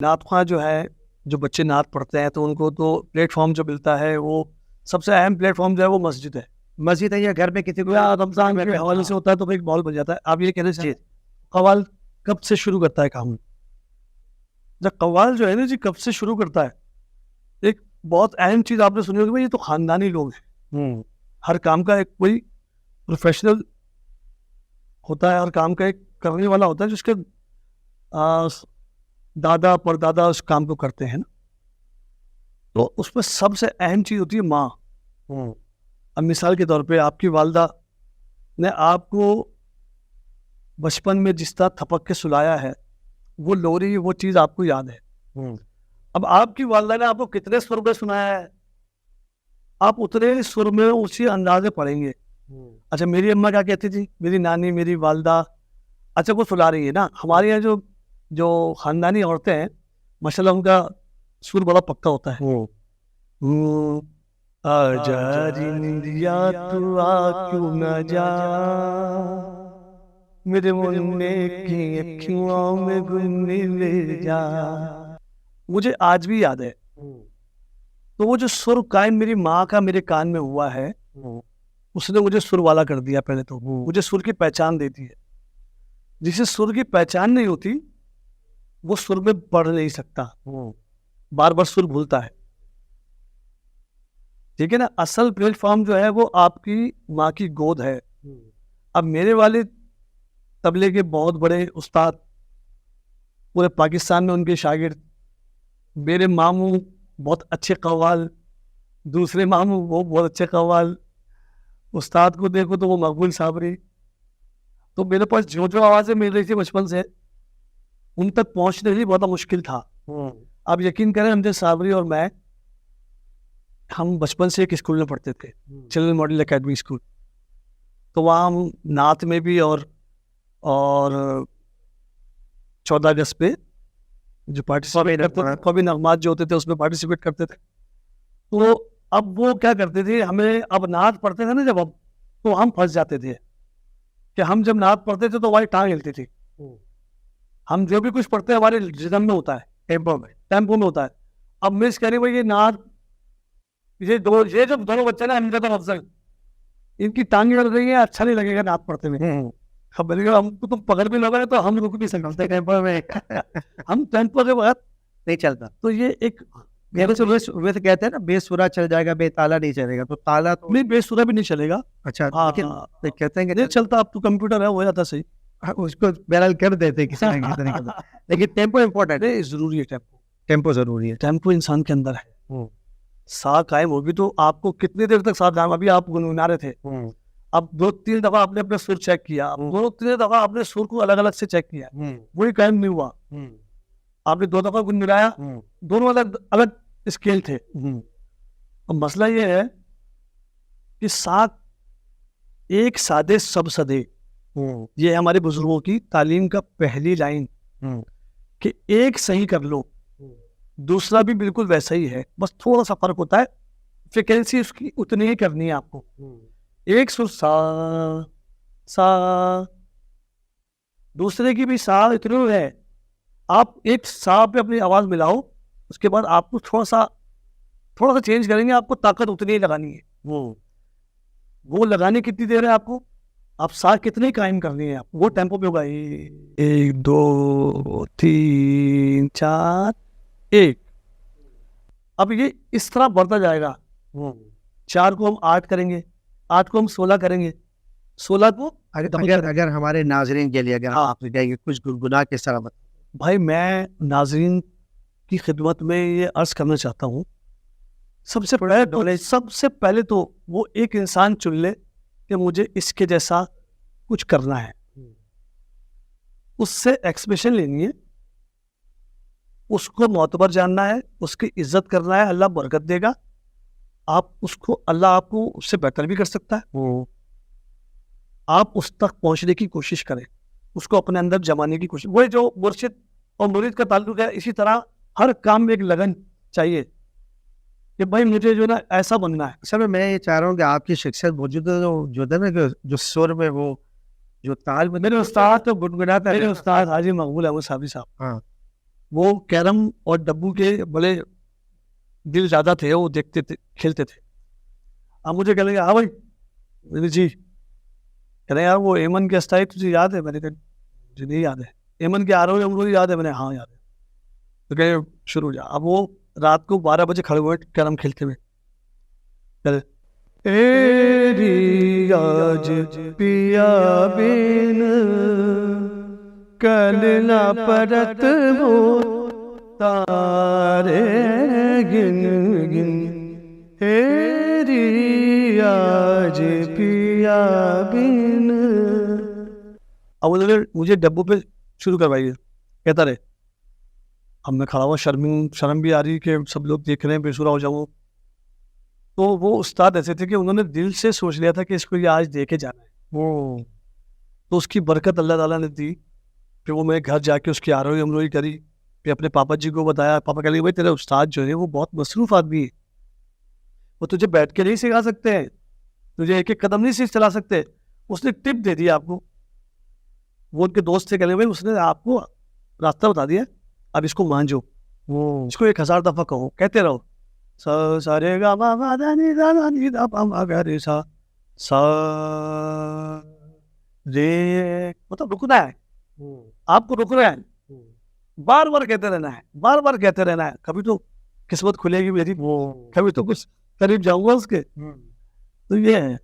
نعت خواں جو ہے جو بچے نعت پڑھتے ہیں تو ان کو تو پلیٹ فارم جو ملتا ہے وہ سب سے اہم پلیٹ فارم جو ہے وہ مسجد ہے. مسجد ہے یا گھر میں کسی کو یا رمضان کے حوالے سے ہوتا ہے تو پھر ایک ماحول بن جاتا ہے. آپ یہ کہنا چاہیے قوال کب سے شروع کرتا ہے کام؟ جب قوال جو ہے نا جی کب سے شروع کرتا ہے, ایک بہت اہم چیز آپ نے سنی ہوگی, یہ تو خاندانی لوگ ہیں. ہر کام کا ایک کوئی پروفیشنل ہوتا ہے, ہر کام کا ایک کرنے والا ہوتا ہے جس کے دادا پردادا اس کام کو کرتے ہیں نا. تو اس میں سب سے اہم چیز ہوتی ہے ماں. اب مثال کے طور پہ آپ کی والدہ نے آپ کو بچپن میں جس طرح تھپک کے سلایا ہے, وہ لوری وہ چیز آپ کو یاد ہے. اب آپ کی والدہ نے آپ کو کتنے سر میں سنایا ہے, آپ اتنے سر میں اسی اندازے پڑھیں گے. اچھا میری اماں کیا کہتی تھی, میری نانی میری والدہ, اچھا وہ سلا رہی ہے نا. ہمارے یہاں جو خاندانی عورتیں ہیں ماشاءاللہ ان کا سر بڑا پکا ہوتا ہے. آجا رندیا تو آ کیوں نہ جا, میرے مننے کی اکھیوں میں گنی لے جا. مجھے آج بھی یاد ہے. تو وہ جو سر قائم میری ماں کا میرے کان میں ہوا ہے, اس نے مجھے سر والا کر دیا. پہلے تو مجھے سر کی پہچان دیتی ہے. جسے سر کی پہچان نہیں ہوتی وہ سر میں پڑھ نہیں سکتا, بار بار سر بھولتا ہے. ٹھیک ہے نا. اصل پلیٹ فارم جو ہے وہ آپ کی ماں کی گود ہے. اب میرے والد طبلے کے بہت بڑے استاد, پورے پاکستان میں ان کے شاگرد. میرے ماموں بہت اچھے قوال, دوسرے ماموں وہ بہت اچھے قوال. استاد کو دیکھو تو وہ مقبول صابری. تو میرے پاس جو آوازیں مل رہی تھی بچپن سے ان تک پہنچنے ہی بہت مشکل تھا. آپ یقین کریں ہم صابری اور میں ہم بچپن سے ایک اسکول میں پڑھتے تھے, چلڈرن ماڈل اکیڈمی اسکول. تو وہاں ہم نعت میں بھی اور 14 اگست پہ جو پارٹیسپیٹ کرتے تھے, قومی نغمات جو ہوتے تھے اس میں پارٹیسپیٹ کرتے تھے. تو اب وہ کیا کرتے تھے, ہمیں اب نعت پڑھتے تھے نا جب اب, تو ہم پھنس جاتے تھے کہ ہم جب نعت پڑھتے تھے تو ہماری ٹانگ ہلتی تھی. ہم جو بھی کچھ پڑھتے ہیں ہمارے جسم میں ہوتا ہے, ٹیمپو میں ہوتا ہے. اب مس کہہ رہی بھائی یہ نعت یہ جو دونوں بچے نا امجد اور افضل, ان کی ٹانگیں لگ رہی ہیں, اچھا نہیں لگے گا نعت پڑھتے ہوئے. ہم کو تم پکڑ بھی لگا تو ہم رک بھی سکتے ٹیمپو میں, ہم ٹیمپو کے بعد نہیں چلتا. تو یہ ایک ویسے کہتے ہیں نا بے سورا چل جائے گا بے تالا نہیں چلے گا. تو تالا تو نہیں بے سورا بھی نہیں چلے گا. اچھا کہتے ہیں کہ نہیں چلتا, اب تو کمپیوٹر ہے ہو جاتا صحیح, اس کو بہرحال کر دیتے کسی نہ کسی طریقے سے. لیکن ٹیمپو امپورٹنٹ ہے, ضروری ہے. ٹیمپو ضروری ہے. ٹیمپو انسان کے اندر ہے. سا قائم ہوگی تو آپ کو کتنی دیر تک ساتھ قائم, ابھی آپ گنگنا رہے تھے, اب 2-3 دفعہ آپ نے اپنے سر چیک کیا, 2-3 دفعہ آپ نے سر کو الگ الگ سے چیک کیا, وہی قائم نہیں ہوا. آپ نے 2 دفعہ گنگنایا, دونوں الگ الگ اسکیل تھے. اب مسئلہ یہ ہے کہ ساتھ ایک سادے سب سدے, یہ ہمارے بزرگوں کی تعلیم کا پہلی لائن, کہ ایک صحیح کر لو دوسرا بھی بالکل ویسا ہی ہے, بس تھوڑا سا فرق ہوتا ہے, فریکوینسی اس کی اتنی ہی کرنی ہے آپ کو. ایک سر سا سا, دوسرے کی بھی سا اتنی ہے. آپ ایک سا پہ اپنی آواز ملاؤ, اس کے بعد آپ کو تھوڑا سا چینج کریں گے, آپ کو طاقت اتنی ہی لگانی ہے. وہ لگانی کتنی دیر ہے آپ کو, آپ سا کتنے قائم کرنی ہے, آپ وہ ٹیمپو پہ ہوگا 1 2 3 4 1. اب یہ اس طرح بڑھتا جائے گا. 4 کو ہم 8 کریں گے, 8 کو ہم 16 کریں گے, 16 کو اگر ہمارے ناظرین کے لیے اگر آپ سے کہیں گے کچھ گنگنا کس طرح بتا. بھائی میں ناظرین کی خدمت میں یہ عرض کرنا چاہتا ہوں, سب سے پہلے تو وہ ایک انسان چن لے کہ مجھے اس کے جیسا کچھ کرنا ہے, اس سے ایکسپریشن لینی ہے, اس کو معتبر جاننا ہے, اس کی عزت کرنا ہے, اللہ برکت دے گا. آپ اس کو, اللہ آپ کو اس سے بہتر بھی کر سکتا ہے. آپ اس تک پہنچنے کی کوشش کریں, اس کو اپنے اندر جمانے کی کوشش. وہ جو مرشد اور مرید کا تعلق ہے, اسی طرح ہر کام میں ایک لگن چاہیے کہ بھائی مجھے جو نا ایسا بننا ہے. سر میں یہ چاہ رہا ہوں کہ آپ کی شخصیت موجود ہے جو ہے نا جو سر میں وہ جو تال, میرے استاد تو گنگناتا ہے, میرے استاد حاجی مقبول احمد صابری صاحب, وہ کیرم اور ڈبو کے بڑے دل زیادہ تھے, وہ دیکھتے تھے, کھیلتے تھے. اب مجھے کہنے لگے ہاں بھائی, میں نے جی, کہہ رہے یار وہ ایمن کے اسٹائل تجھے یاد ہے؟ میں نے کہا مجھے نہیں یاد ہے. ایمن کے آرو ہم کو یاد ہے؟ میں نے ہاں یاد ہے. تو کہ شروع ہو جا. اب وہ رات کو 12 بجے کھڑے ہوئے کیرم کھیلتے ہوئے, ایری آج پیا بین کل نہ پرت ہو تارے گن گن, ایری آج پیا بین. اب انہوں نے مجھے ڈبو پہ شروع کروائی, کہتا رہے. اب میں کھڑا ہوا, شرم بھی آ رہی کہ سب لوگ دیکھ رہے ہیں, بے سورا ہو جاؤں. تو وہ استاد ایسے تھے کہ انہوں نے دل سے سوچ لیا تھا کہ اس کو یہ آج دیکھے جانا ہے. تو اس کی برکت اللہ تعالیٰ نے دی. پھر وہ میں گھر جا کے اس کی آروئی امروئی کری, پھر اپنے پاپا جی کو بتایا. پاپا کہہ لگے بھائی تیرے استاد جو ہے وہ بہت مصروف آدمی ہے, وہ تجھے بیٹھ کے نہیں سکھا سکتے ہیں, تجھے ایک ایک قدم نہیں چلا سکتے. اس نے ٹپ دے دی آپ کو. وہ ان کے دوست تھے, کہہ لگے بھائی اس نے آپ کو راستہ بتا دیا, اب اس کو مانجو, اس کو 1000 دفعہ کہو, کہتے رہو. سارے گا ما ما دا نی دا نا نی دا پا ما گا رے سا سا رے, مطلب رکنا ہے, آپ کو رکنا ہے, بار بار کہتے رہنا ہے, بار بار کہتے رہنا ہے. کبھی تو قسمت کھلے گی میری, کبھی تو کچھ قریب جاؤں گا اس کے. تو یہ ہے.